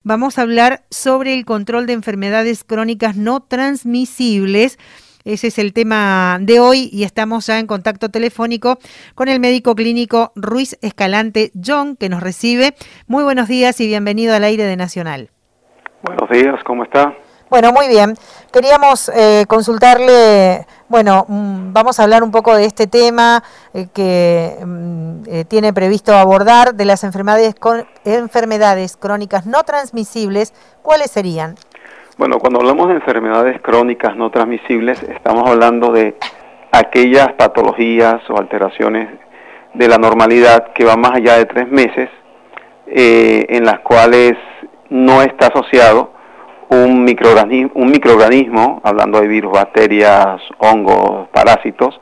vamos a hablar sobre el control de enfermedades crónicas no transmisibles. Ese es el tema de hoy y estamos ya en contacto telefónico con el médico clínico Ruiz Escalante John, que nos recibe. Muy buenos días y bienvenido al aire de Nacional. Buenos días, ¿cómo está? Bueno, muy bien. Queríamos consultarle, vamos a hablar un poco de este tema que tiene previsto abordar, de las enfermedades crónicas no transmisibles. ¿Cuáles serían? Bueno, cuando hablamos de enfermedades crónicas no transmisibles, estamos hablando de aquellas patologías o alteraciones de la normalidad que van más allá de 3 meses, en las cuales no está asociado un microorganismo, hablando de virus, bacterias, hongos, parásitos,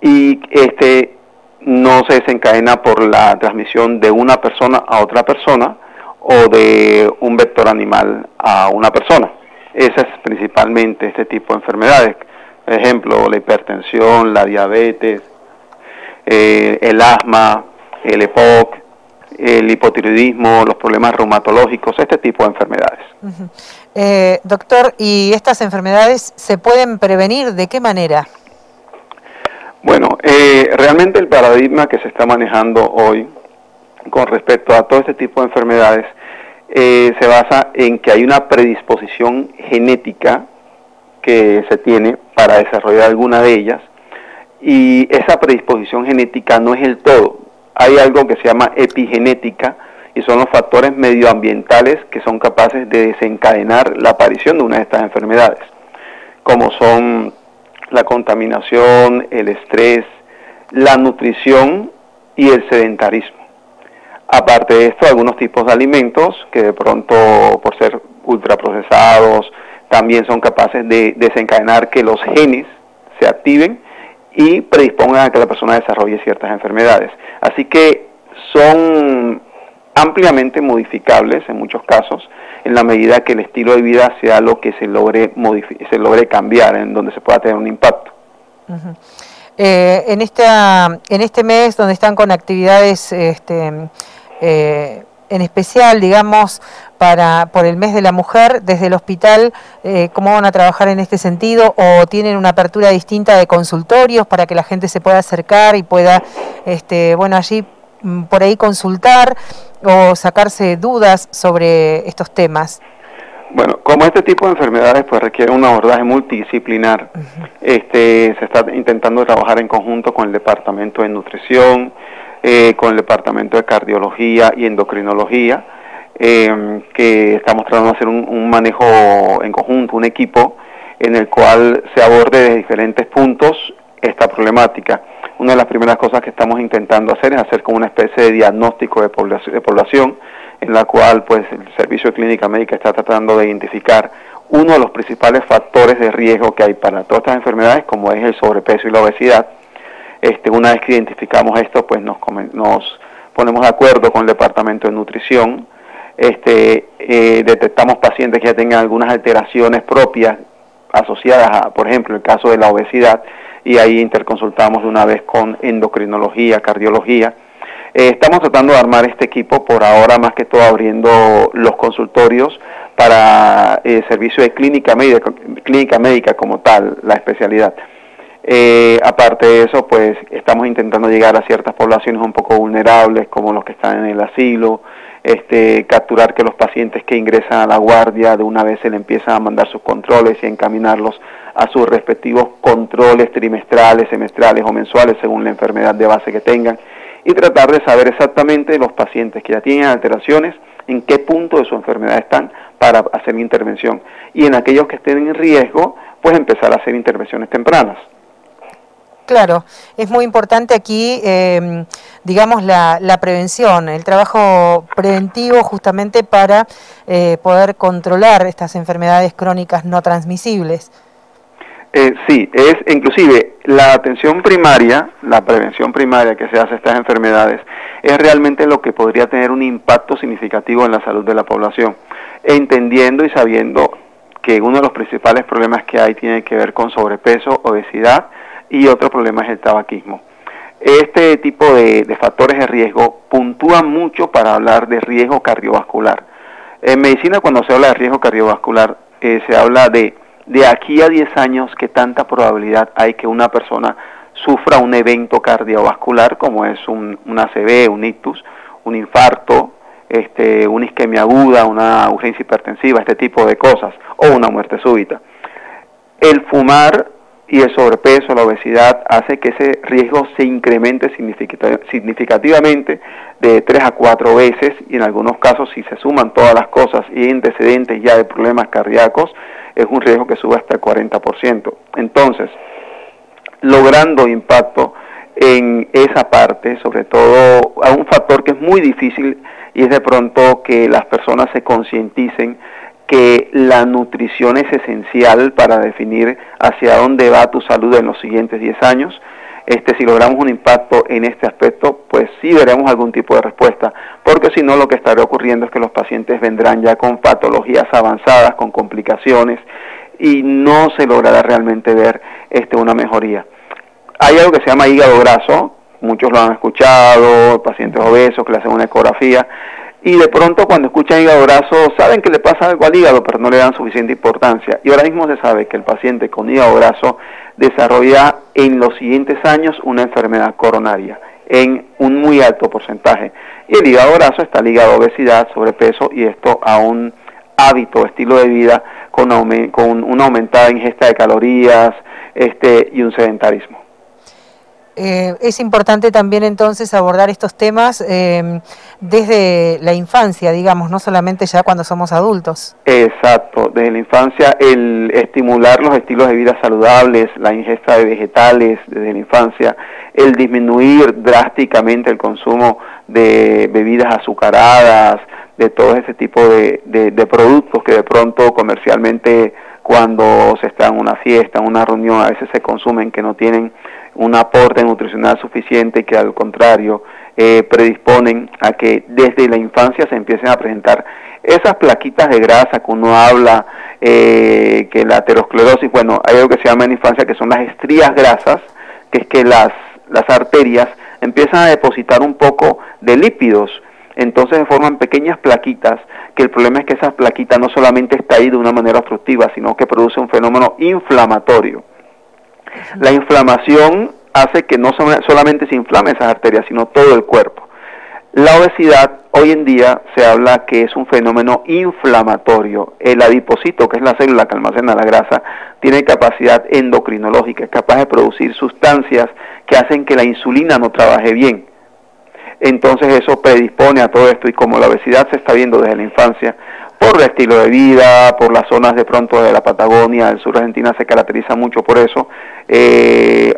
y no se desencadena por la transmisión de una persona a otra persona o de un vector animal a una persona. Ese es principalmente este tipo de enfermedades. Por ejemplo, la hipertensión, la diabetes, el asma, el EPOC, el hipotiroidismo, los problemas reumatológicos, este tipo de enfermedades. Doctor, ¿y estas enfermedades se pueden prevenir? ¿De qué manera? Bueno, realmente el paradigma que se está manejando hoy con respecto a todo este tipo de enfermedades se basa en que hay una predisposición genética que se tiene para desarrollar alguna de ellas, y esa predisposición genética no es el todo. Hay algo que se llama epigenética, y son los factores medioambientales que son capaces de desencadenar la aparición de una de estas enfermedades, como son la contaminación, el estrés, la nutrición y el sedentarismo. Aparte de esto, algunos tipos de alimentos que de pronto, por ser ultraprocesados, también son capaces de desencadenar que los genes se activen y predispongan a que la persona desarrolle ciertas enfermedades. Así que son ampliamente modificables en muchos casos, en la medida que el estilo de vida sea lo que se logre cambiar, en donde se pueda tener un impacto. Uh-huh. En este mes donde están con actividades en especial, digamos, por el mes de la mujer, desde el hospital, ¿cómo van a trabajar en este sentido? ¿O tienen una apertura distinta de consultorios para que la gente se pueda acercar y pueda, allí por ahí consultar o sacarse dudas sobre estos temas? Bueno, como este tipo de enfermedades pues requiere un abordaje multidisciplinar, uh-huh. Se está intentando trabajar en conjunto con el Departamento de Nutrición, con el Departamento de Cardiología y Endocrinología, que estamos tratando de hacer un manejo en conjunto, un equipo en el cual se aborde desde diferentes puntos esta problemática. Una de las primeras cosas que estamos intentando hacer es hacer como una especie de diagnóstico de población, en la cual pues el Servicio de Clínica Médica está tratando de identificar uno de los principales factores de riesgo que hay para todas estas enfermedades, como es el sobrepeso y la obesidad. Una vez que identificamos esto, pues nos ponemos de acuerdo con el Departamento de Nutrición, detectamos pacientes que ya tengan algunas alteraciones propias asociadas a, por ejemplo, el caso de la obesidad, y ahí interconsultamos de una vez con endocrinología, cardiología. Estamos tratando de armar este equipo por ahora, más que todo abriendo los consultorios para el servicio de clínica médica como tal, la especialidad. Aparte de eso, pues estamos intentando llegar a ciertas poblaciones un poco vulnerables, como los que están en el asilo, capturar que los pacientes que ingresan a la guardia de una vez se le empiezan a mandar sus controles y encaminarlos a sus respectivos controles trimestrales, semestrales o mensuales, según la enfermedad de base que tengan, y tratar de saber exactamente los pacientes que ya tienen alteraciones, en qué punto de su enfermedad están para hacer intervención, y en aquellos que estén en riesgo, pues empezar a hacer intervenciones tempranas. Claro, es muy importante aquí, digamos, la prevención, el trabajo preventivo justamente para poder controlar estas enfermedades crónicas no transmisibles. Sí, es inclusive la atención primaria, la prevención primaria que se hace a estas enfermedades, es realmente lo que podría tener un impacto significativo en la salud de la población, entendiendo y sabiendo que uno de los principales problemas que hay tiene que ver con sobrepeso, obesidad, y otro problema es el tabaquismo. Este tipo de factores de riesgo puntúan mucho para hablar de riesgo cardiovascular. En medicina, cuando se habla de riesgo cardiovascular, se habla de aquí a 10 años qué tanta probabilidad hay que una persona sufra un evento cardiovascular como es un ACV, un ictus, un infarto, una isquemia aguda, una urgencia hipertensiva, este tipo de cosas, o una muerte súbita. El fumar y el sobrepeso, la obesidad, hace que ese riesgo se incremente significativamente de 3 a 4 veces, y en algunos casos, si se suman todas las cosas y hay antecedentes ya de problemas cardíacos, es un riesgo que sube hasta el 40%. Entonces, logrando impacto en esa parte, sobre todo a un factor que es muy difícil, y es de pronto que las personas se concienticen que la nutrición es esencial para definir hacia dónde va tu salud en los siguientes 10 años. Si logramos un impacto en este aspecto, pues sí veremos algún tipo de respuesta, porque si no, lo que estará ocurriendo es que los pacientes vendrán ya con patologías avanzadas, con complicaciones, y no se logrará realmente ver una mejoría. Hay algo que se llama hígado graso, muchos lo han escuchado, pacientes obesos que le hacen una ecografía, y de pronto cuando escuchan hígado graso saben que le pasa algo al hígado, pero no le dan suficiente importancia. Y ahora mismo se sabe que el paciente con hígado graso desarrolla en los siguientes años una enfermedad coronaria en un muy alto porcentaje. Y el hígado graso está ligado a obesidad, sobrepeso, y esto a un hábito, estilo de vida con una aumentada ingesta de calorías y un sedentarismo. Es importante también entonces abordar estos temas desde la infancia, digamos, no solamente ya cuando somos adultos. Exacto, desde la infancia el estimular los estilos de vida saludables, la ingesta de vegetales desde la infancia, el disminuir drásticamente el consumo de bebidas azucaradas, de todo ese tipo de productos que de pronto comercialmente cuando se está en una fiesta, en una reunión, a veces se consumen que no tienen un aporte nutricional suficiente y que al contrario predisponen a que desde la infancia se empiecen a presentar esas plaquitas de grasa que uno habla, que la aterosclerosis, bueno, hay algo que se llama en la infancia que son las estrías grasas, que es que las arterias empiezan a depositar un poco de lípidos, entonces se forman pequeñas plaquitas, que el problema es que esas plaquitas no solamente está ahí de una manera obstructiva, sino que produce un fenómeno inflamatorio. La inflamación hace que no solamente se inflame esas arterias, sino todo el cuerpo. La obesidad, hoy en día se habla que es un fenómeno inflamatorio. El adipocito, que es la célula que almacena la grasa, tiene capacidad endocrinológica, es capaz de producir sustancias que hacen que la insulina no trabaje bien. Entonces eso predispone a todo esto, y como la obesidad se está viendo desde la infancia, por el estilo de vida, por las zonas de pronto de la Patagonia, el sur de Argentina se caracteriza mucho por eso.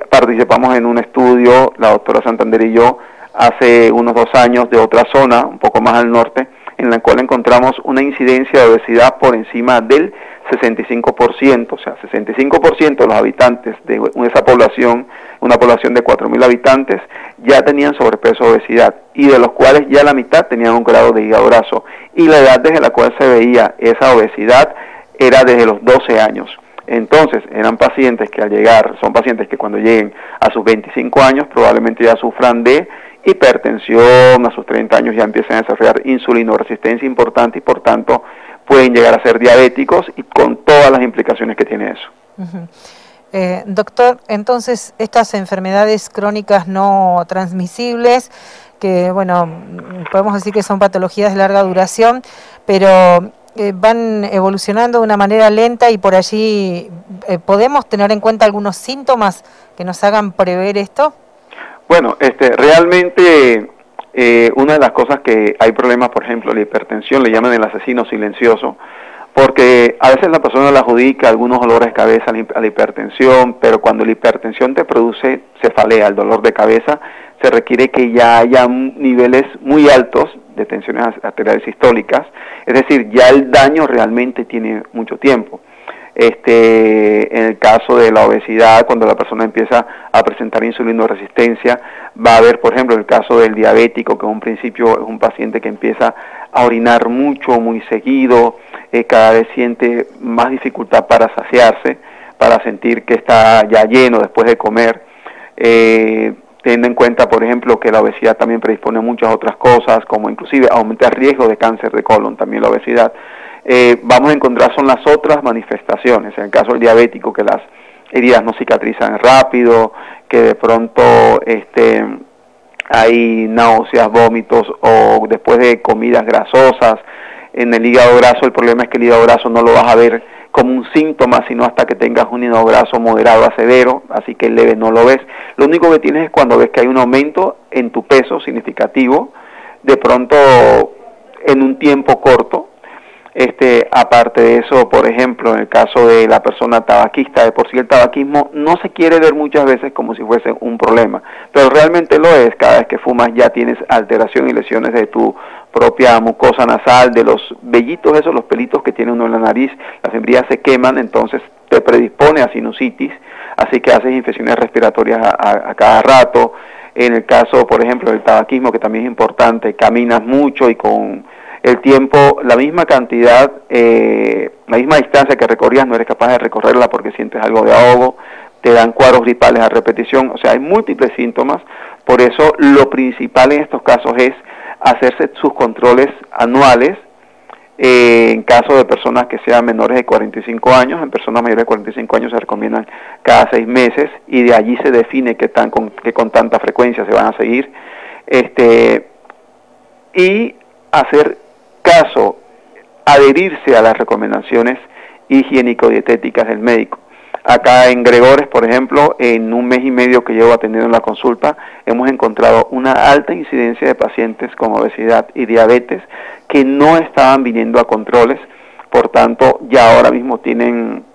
Participamos en un estudio, la doctora Santander y yo, hace unos 2 años, de otra zona, un poco más al norte, en la cual encontramos una incidencia de obesidad por encima del 65%, o sea, 65% de los habitantes de esa población, una población de 4.000 habitantes, ya tenían sobrepeso o obesidad, y de los cuales ya la mitad tenían un grado de hígado graso, y la edad desde la cual se veía esa obesidad era desde los 12 años. Entonces, eran pacientes que al llegar, son pacientes que cuando lleguen a sus 25 años probablemente ya sufran de hipertensión, a sus 30 años ya empiezan a desarrollar insulinoresistencia importante y por tanto pueden llegar a ser diabéticos, y con todas las implicaciones que tiene eso. Doctor, entonces estas enfermedades crónicas no transmisibles, que bueno, podemos decir que son patologías de larga duración, pero van evolucionando de una manera lenta, y por allí ¿podemos tener en cuenta algunos síntomas que nos hagan prever esto? Bueno, realmente una de las cosas que hay problemas, por ejemplo, la hipertensión, le llaman el asesino silencioso, porque a veces la persona le adjudica algunos dolores de cabeza a la hipertensión, pero cuando la hipertensión te produce cefalea, el dolor de cabeza, se requiere que ya haya niveles muy altos de tensiones arteriales sistólicas, es decir, ya el daño realmente tiene mucho tiempo. En el caso de la obesidad, cuando la persona empieza a presentar insulinoresistencia, va a haber, por ejemplo, el caso del diabético, que en un principio es un paciente que empieza a orinar mucho, muy seguido, cada vez siente más dificultad para saciarse, para sentir que está ya lleno después de comer. teniendo en cuenta, por ejemplo, que la obesidad también predispone a muchas otras cosas, como inclusive aumentar riesgo de cáncer de colon, también la obesidad. Vamos a encontrar son las otras manifestaciones, en el caso del diabético, que las heridas no cicatrizan rápido, que de pronto hay náuseas, vómitos, o después de comidas grasosas. En el hígado graso, el problema es que el hígado graso no lo vas a ver como un síntoma, sino hasta que tengas un hígado graso moderado a severo, así que el leve no lo ves. Lo único que tienes es cuando ves que hay un aumento en tu peso significativo, de pronto en un tiempo corto. Aparte de eso, por ejemplo, en el caso de la persona tabaquista, de por sí el tabaquismo no se quiere ver muchas veces como si fuese un problema, pero realmente lo es. Cada vez que fumas ya tienes alteración y lesiones de tu propia mucosa nasal, de los vellitos esos, los pelitos que tiene uno en la nariz, las encías se queman, entonces te predispone a sinusitis, así que haces infecciones respiratorias a cada rato. En el caso, por ejemplo, del tabaquismo, que también es importante, caminas mucho y con el tiempo, la misma cantidad, la misma distancia que recorrías no eres capaz de recorrerla porque sientes algo de ahogo, te dan cuadros gripales a repetición, o sea, hay múltiples síntomas. Por eso lo principal en estos casos es hacerse sus controles anuales, en caso de personas que sean menores de 45 años, en personas mayores de 45 años se recomiendan cada 6 meses y de allí se define que con tanta frecuencia se van a seguir, y hacer caso, adherirse a las recomendaciones higiénico-dietéticas del médico. Acá en Gregores, por ejemplo, en un mes y medio que llevo atendiendo en la consulta, hemos encontrado una alta incidencia de pacientes con obesidad y diabetes que no estaban viniendo a controles, por tanto ya ahora mismo tienen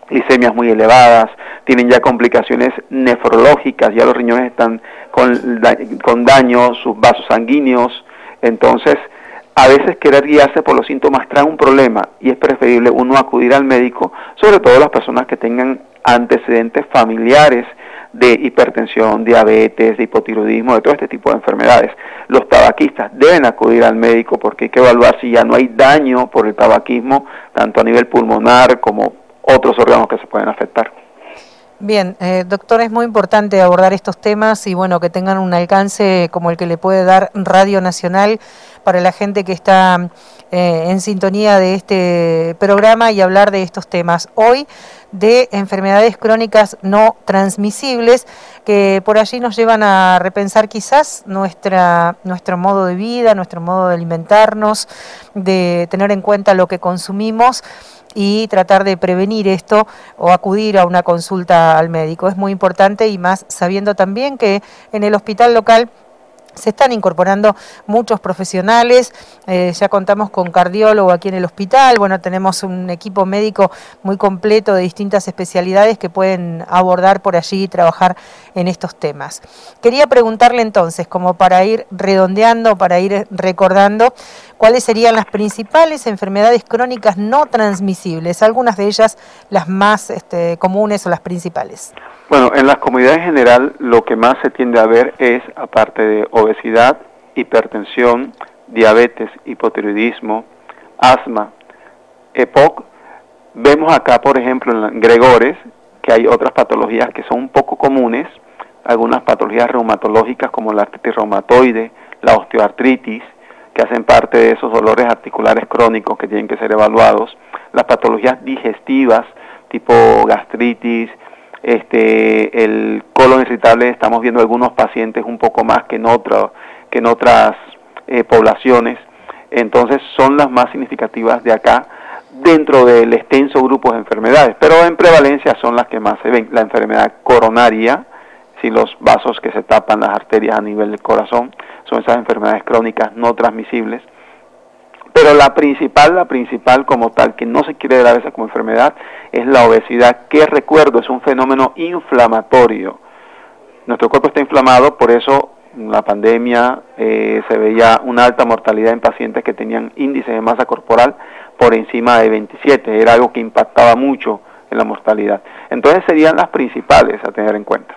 glicemias muy elevadas, tienen ya complicaciones nefrológicas, ya los riñones están con daño, sus vasos sanguíneos. Entonces, a veces querer guiarse por los síntomas trae un problema y es preferible uno acudir al médico, sobre todo las personas que tengan antecedentes familiares de hipertensión, diabetes, de hipotiroidismo, de todo este tipo de enfermedades. Los tabaquistas deben acudir al médico porque hay que evaluar si ya no hay daño por el tabaquismo, tanto a nivel pulmonar como otros órganos que se pueden afectar. Bien, doctor, es muy importante abordar estos temas y bueno, que tengan un alcance como el que le puede dar Radio Nacional para la gente que está en sintonía de este programa y hablar de estos temas. Hoy de enfermedades crónicas no transmisibles que por allí nos llevan a repensar quizás nuestro modo de vida, nuestro modo de alimentarnos, de tener en cuenta lo que consumimos y tratar de prevenir esto o acudir a una consulta al médico. Es muy importante y más sabiendo también que en el hospital local se están incorporando muchos profesionales, ya contamos con cardiólogo aquí en el hospital, bueno, tenemos un equipo médico muy completo de distintas especialidades que pueden abordar por allí y trabajar en estos temas. Quería preguntarle entonces, como para ir redondeando, para ir recordando, ¿cuáles serían las principales enfermedades crónicas no transmisibles? Algunas de ellas las más comunes o las principales. Bueno, en las comunidades en general lo que más se tiende a ver es, aparte de obesidad, hipertensión, diabetes, hipotiroidismo, asma, EPOC, vemos acá, por ejemplo, en Gregores, que hay otras patologías que son un poco comunes, algunas patologías reumatológicas como la artritis reumatoide, la osteoartritis, que hacen parte de esos dolores articulares crónicos que tienen que ser evaluados, las patologías digestivas, tipo gastritis, el colon irritable, estamos viendo algunos pacientes un poco más que en otras poblaciones, entonces son las más significativas de acá dentro del extenso grupo de enfermedades, pero en prevalencia son las que más se ven. La enfermedad coronaria, si los vasos que se tapan, las arterias a nivel del corazón, son esas enfermedades crónicas no transmisibles. Pero la principal como tal, que no se quiere dar esa como enfermedad, es la obesidad, que recuerdo, es un fenómeno inflamatorio. Nuestro cuerpo está inflamado, por eso en la pandemia se veía una alta mortalidad en pacientes que tenían índices de masa corporal por encima de 27, era algo que impactaba mucho en la mortalidad. Entonces serían las principales a tener en cuenta.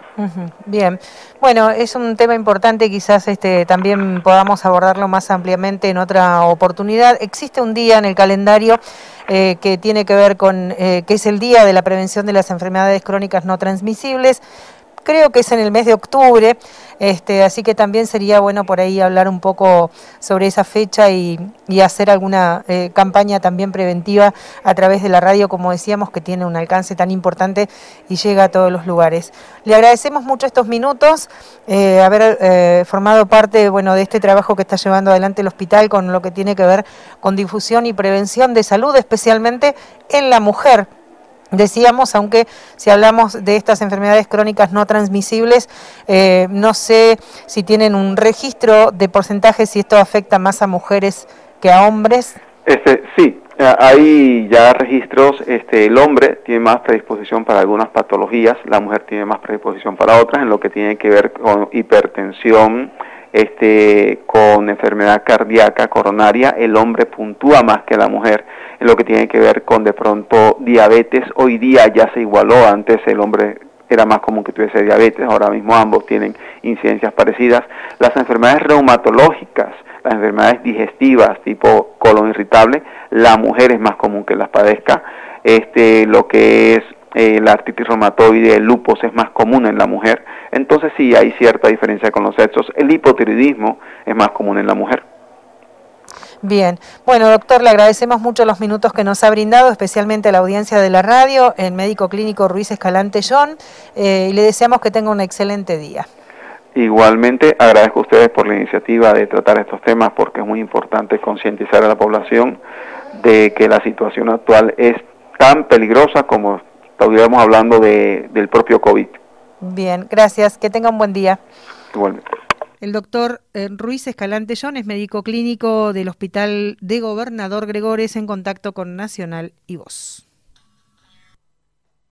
Bien, bueno, es un tema importante, quizás también podamos abordarlo más ampliamente en otra oportunidad. Existe un día en el calendario que tiene que ver con, que es el Día de la Prevención de las Enfermedades Crónicas No Transmisibles, creo que es en el mes de octubre, así que también sería bueno por ahí hablar un poco sobre esa fecha y hacer alguna campaña también preventiva a través de la radio, como decíamos, que tiene un alcance tan importante y llega a todos los lugares. Le agradecemos mucho estos minutos, haber formado parte, bueno, de este trabajo que está llevando adelante el hospital con lo que tiene que ver con difusión y prevención de salud, especialmente en la mujer. Decíamos, aunque si hablamos de estas enfermedades crónicas no transmisibles, no sé si tienen un registro de porcentaje, si esto afecta más a mujeres que a hombres. Sí, hay ya registros. El hombre tiene más predisposición para algunas patologías, la mujer tiene más predisposición para otras, en lo que tiene que ver con hipertensión, con enfermedad cardíaca coronaria. El hombre puntúa más que la mujer en lo que tiene que ver con de pronto diabetes. Hoy día ya se igualó, antes el hombre era más común que tuviese diabetes, ahora mismo ambos tienen incidencias parecidas. Las enfermedades reumatológicas, las enfermedades digestivas tipo colon irritable, la mujer es más común que las padezca. Lo que es la artritis reumatoide, el lupus es más común en la mujer. Entonces sí hay cierta diferencia con los sexos. El hipotiroidismo es más común en la mujer. Bien, bueno, doctor, le agradecemos mucho los minutos que nos ha brindado, especialmente a la audiencia de la radio, el médico clínico Ruiz Escalante John, y le deseamos que tenga un excelente día. Igualmente agradezco a ustedes por la iniciativa de tratar estos temas, porque es muy importante concientizar a la población de que la situación actual es tan peligrosa como estuviéramos hablando del propio COVID. Bien, gracias, que tenga un buen día. Igualmente. El doctor Ruiz Escalante John es médico clínico del Hospital de Gobernador Gregores, en contacto con Nacional y Voz.